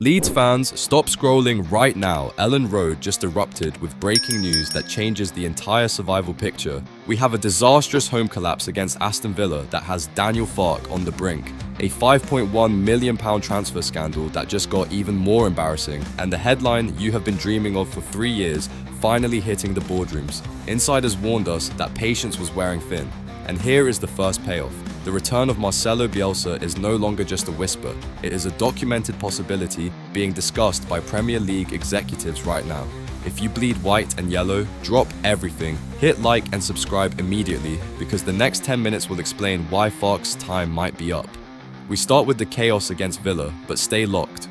Leeds fans, stop scrolling right now. Elland Road just erupted with breaking news that changes the entire survival picture. We have a disastrous home collapse against Aston Villa that has Daniel Farke on the brink, a £5.1 million transfer scandal that just got even more embarrassing, and the headline you have been dreaming of for 3 years finally hitting the boardrooms. Insiders warned us that patience was wearing thin, and here is the first payoff. The return of Marcelo Bielsa is no longer just a whisper, it is a documented possibility being discussed by Premier League executives right now. If you bleed white and yellow, drop everything, hit like and subscribe immediately because the next 10 minutes will explain why Farke's time might be up. We start with the chaos against Villa, but stay locked.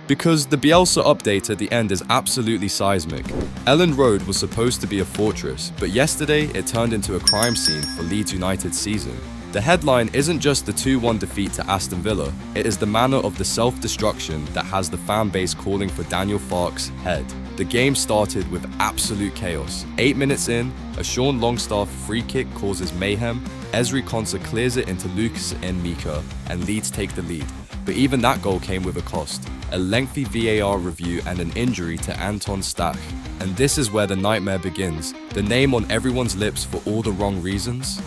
Because the Bielsa update at the end is absolutely seismic. Elland Road was supposed to be a fortress, but yesterday it turned into a crime scene for Leeds United's season. The headline isn't just the 2-1 defeat to Aston Villa, it is the manner of the self-destruction that has the fan base calling for Daniel Farke's head. The game started with absolute chaos. 8 minutes in, a Sean Longstaff free kick causes mayhem, Ezri Konsa clears it into Lucas Mika, and Leeds take the lead. But even that goal came with a cost. A lengthy VAR review and an injury to Anton Stach. And this is where the nightmare begins. The name on everyone's lips for all the wrong reasons.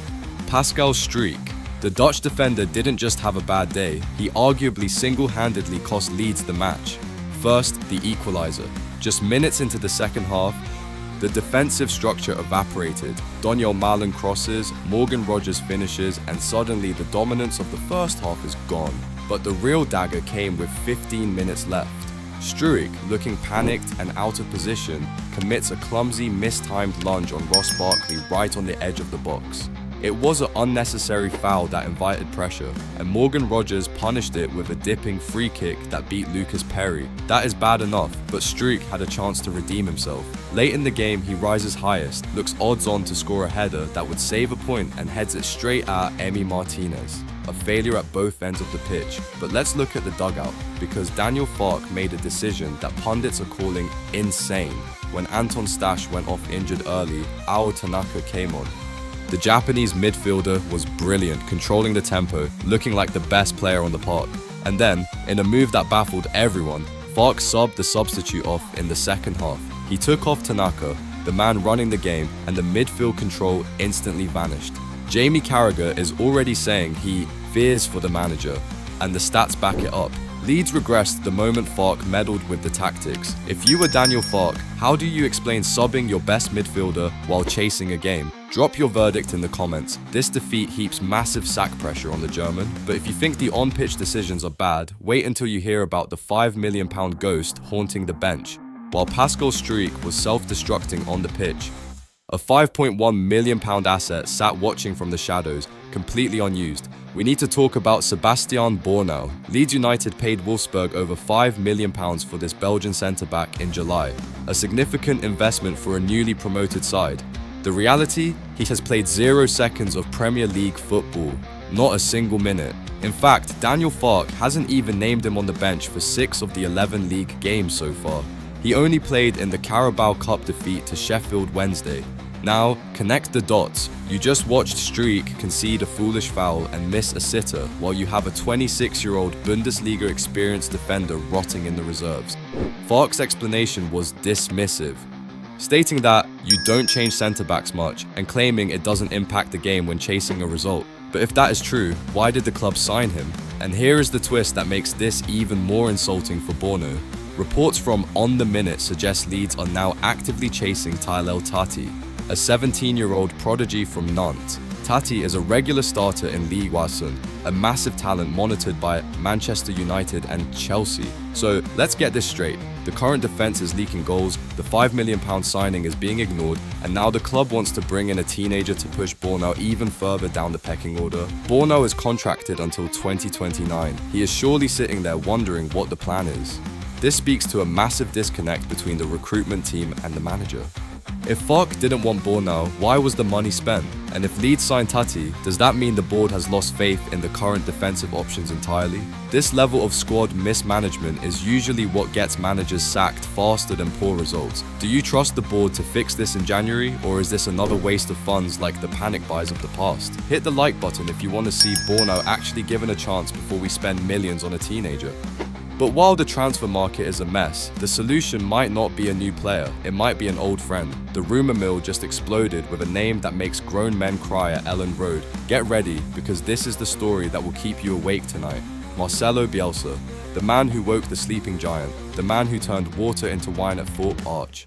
Pascal Struijk. The Dutch defender didn't just have a bad day, he arguably single-handedly cost Leeds the match. First, the equaliser. Just minutes into the second half, the defensive structure evaporated. Donyell Malen crosses, Morgan Rogers finishes, and suddenly the dominance of the first half is gone. But the real dagger came with 15 minutes left. Struijk, looking panicked and out of position, commits a clumsy, mistimed lunge on Ross Barkley right on the edge of the box. It was an unnecessary foul that invited pressure, and Morgan Rogers punished it with a dipping free kick that beat Lucas Perry. That is bad enough, but Struijk had a chance to redeem himself. Late in the game, he rises highest, looks odds-on to score a header that would save a point and heads it straight at Emi Martinez. A failure at both ends of the pitch. But let's look at the dugout, because Daniel Farke made a decision that pundits are calling insane. When Anton Stach went off injured early, Ao Tanaka came on. The Japanese midfielder was brilliant, controlling the tempo, looking like the best player on the park. And then, in a move that baffled everyone, Farke subbed the substitute off in the second half. He took off Tanaka, the man running the game, and the midfield control instantly vanished. Jamie Carragher is already saying he fears for the manager, and the stats back it up. Leeds regressed the moment Farke meddled with the tactics. If you were Daniel Farke, how do you explain subbing your best midfielder while chasing a game? Drop your verdict in the comments. This defeat heaps massive sack pressure on the German, but if you think the on-pitch decisions are bad, wait until you hear about the £5 million ghost haunting the bench, while Pascal Struijk was self-destructing on the pitch. A £5.1 million asset sat watching from the shadows, completely unused. We need to talk about Sebastian Bornau. Leeds United paid Wolfsburg over £5 million for this Belgian centre-back in July, a significant investment for a newly promoted side. The reality? He has played 0 seconds of Premier League football, not a single minute. In fact, Daniel Farke hasn't even named him on the bench for 6 of the 11 league games so far. He only played in the Carabao Cup defeat to Sheffield Wednesday. Now, connect the dots. You just watched Struijk concede a foolish foul and miss a sitter, while you have a 26-year-old Bundesliga experienced defender rotting in the reserves. Farke's explanation was dismissive, stating that you don't change centre-backs much and claiming it doesn't impact the game when chasing a result. But if that is true, why did the club sign him? And here is the twist that makes this even more insulting for Bornau. Reports from On The Minute suggest Leeds are now actively chasing Tyrell Tati, a 17-year-old prodigy from Nantes. Tati is a regular starter in Ligue 1, a massive talent monitored by Manchester United and Chelsea. So let's get this straight. The current defense is leaking goals, the £5 million signing is being ignored, and now the club wants to bring in a teenager to push Bornau even further down the pecking order. Bornau is contracted until 2029. He is surely sitting there wondering what the plan is. This speaks to a massive disconnect between the recruitment team and the manager. If Farke didn't want Bornau, why was the money spent? And if Leeds signed Tati, does that mean the board has lost faith in the current defensive options entirely? This level of squad mismanagement is usually what gets managers sacked faster than poor results. Do you trust the board to fix this in January, or is this another waste of funds like the panic buys of the past? Hit the like button if you want to see Bornau actually given a chance before we spend millions on a teenager. But while the transfer market is a mess, the solution might not be a new player, it might be an old friend. The rumor mill just exploded with a name that makes grown men cry at Elland Road. Get ready, because this is the story that will keep you awake tonight. Marcelo Bielsa, the man who woke the sleeping giant, the man who turned water into wine at Thorpe Arch.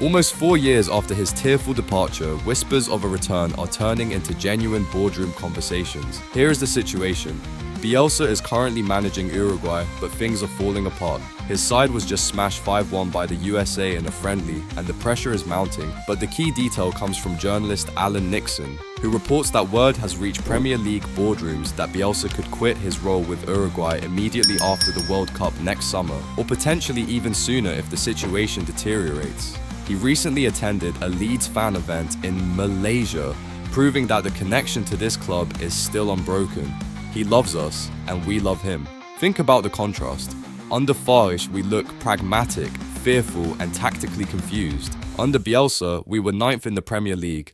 Almost 4 years after his tearful departure, whispers of a return are turning into genuine boardroom conversations. Here is the situation. Bielsa is currently managing Uruguay, but things are falling apart. His side was just smashed 5-1 by the USA in a friendly, and the pressure is mounting. But the key detail comes from journalist Alan Nixon, who reports that word has reached Premier League boardrooms that Bielsa could quit his role with Uruguay immediately after the World Cup next summer, or potentially even sooner if the situation deteriorates. He recently attended a Leeds fan event in Malaysia, proving that the connection to this club is still unbroken. He loves us, and we love him. Think about the contrast. Under Farish, we look pragmatic, fearful, and tactically confused. Under Bielsa, we were 9th in the Premier League,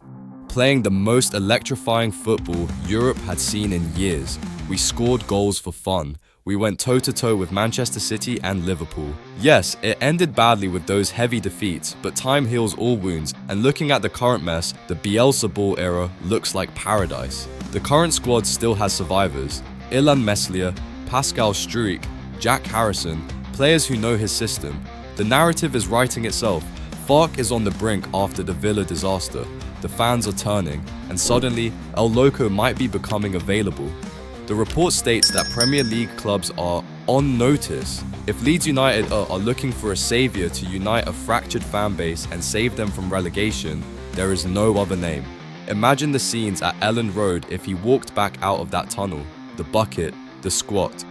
playing the most electrifying football Europe had seen in years. We scored goals for fun. We went toe-to-toe with Manchester City and Liverpool. Yes, it ended badly with those heavy defeats, but time heals all wounds, and looking at the current mess, the Bielsa ball era looks like paradise. The current squad still has survivors: Ilan Meslier, Pascal Struijk, Jack Harrison, players who know his system. The narrative is writing itself. Farc is on the brink after the Villa disaster. The fans are turning, and suddenly, El Loco might be becoming available. The report states that Premier League clubs are on notice. If Leeds United are looking for a saviour to unite a fractured fan base and save them from relegation, there is no other name. Imagine the scenes at Elland Road if he walked back out of that tunnel. The bucket, the squat,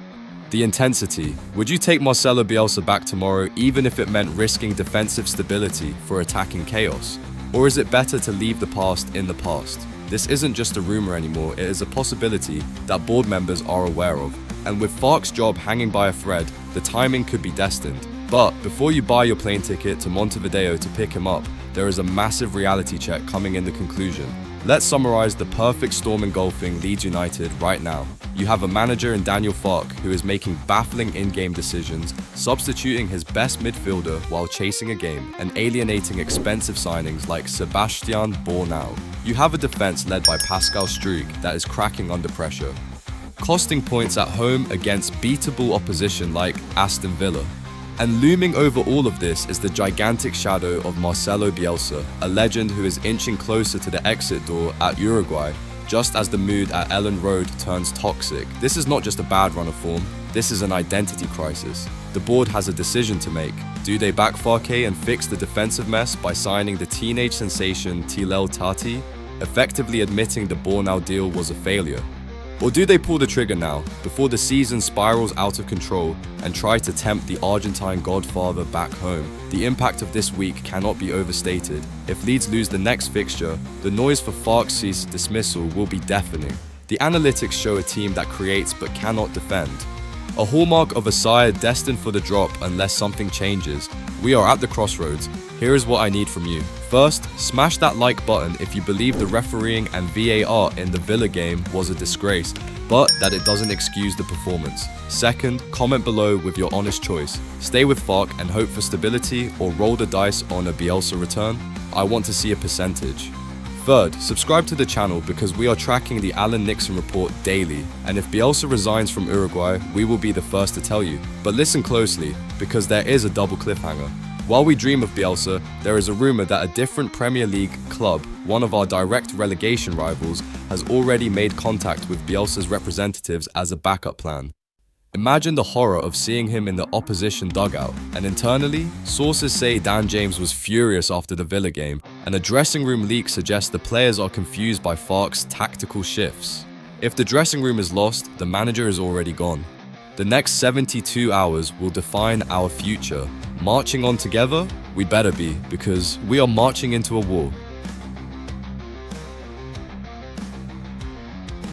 the intensity. Would you take Marcelo Bielsa back tomorrow even if it meant risking defensive stability for attacking chaos? Or is it better to leave the past in the past? This isn't just a rumor anymore, it is a possibility that board members are aware of. And with Farc's job hanging by a thread, the timing could be destined. But before you buy your plane ticket to Montevideo to pick him up, there is a massive reality check coming in the conclusion. Let's summarize the perfect storm engulfing Leeds United right now. You have a manager in Daniel Farc who is making baffling in-game decisions, substituting his best midfielder while chasing a game, and alienating expensive signings like Sebastian Bornau. You have a defense led by Pascal Struijk that is cracking under pressure, costing points at home against beatable opposition like Aston Villa. And looming over all of this is the gigantic shadow of Marcelo Bielsa, a legend who is inching closer to the exit door at Uruguay, just as the mood at Elland Road turns toxic. This is not just a bad run of form, this is an identity crisis. The board has a decision to make. Do they back Farke and fix the defensive mess by signing the teenage sensation Tilel Tati, effectively admitting the Bornau deal was a failure? Or do they pull the trigger now, before the season spirals out of control, and try to tempt the Argentine godfather back home? The impact of this week cannot be overstated. If Leeds lose the next fixture, the noise for Farc's dismissal will be deafening. The analytics show a team that creates but cannot defend. A hallmark of a side destined for the drop unless something changes. We are at the crossroads. Here is what I need from you. First, smash that like button if you believe the refereeing and VAR in the Villa game was a disgrace, but that it doesn't excuse the performance. Second, comment below with your honest choice. Stay with Farc and hope for stability, or roll the dice on a Bielsa return? I want to see a percentage. Third, subscribe to the channel because we are tracking the Alan Nixon report daily, and if Bielsa resigns from Uruguay, we will be the first to tell you. But listen closely, because there is a double cliffhanger. While we dream of Bielsa, there is a rumor that a different Premier League club, one of our direct relegation rivals, has already made contact with Bielsa's representatives as a backup plan. Imagine the horror of seeing him in the opposition dugout, and internally, sources say Dan James was furious after the Villa game, and a dressing room leak suggests the players are confused by Farc's tactical shifts. If the dressing room is lost, the manager is already gone. The next 72 hours will define our future. Marching on together? We better be, because we are marching into a war.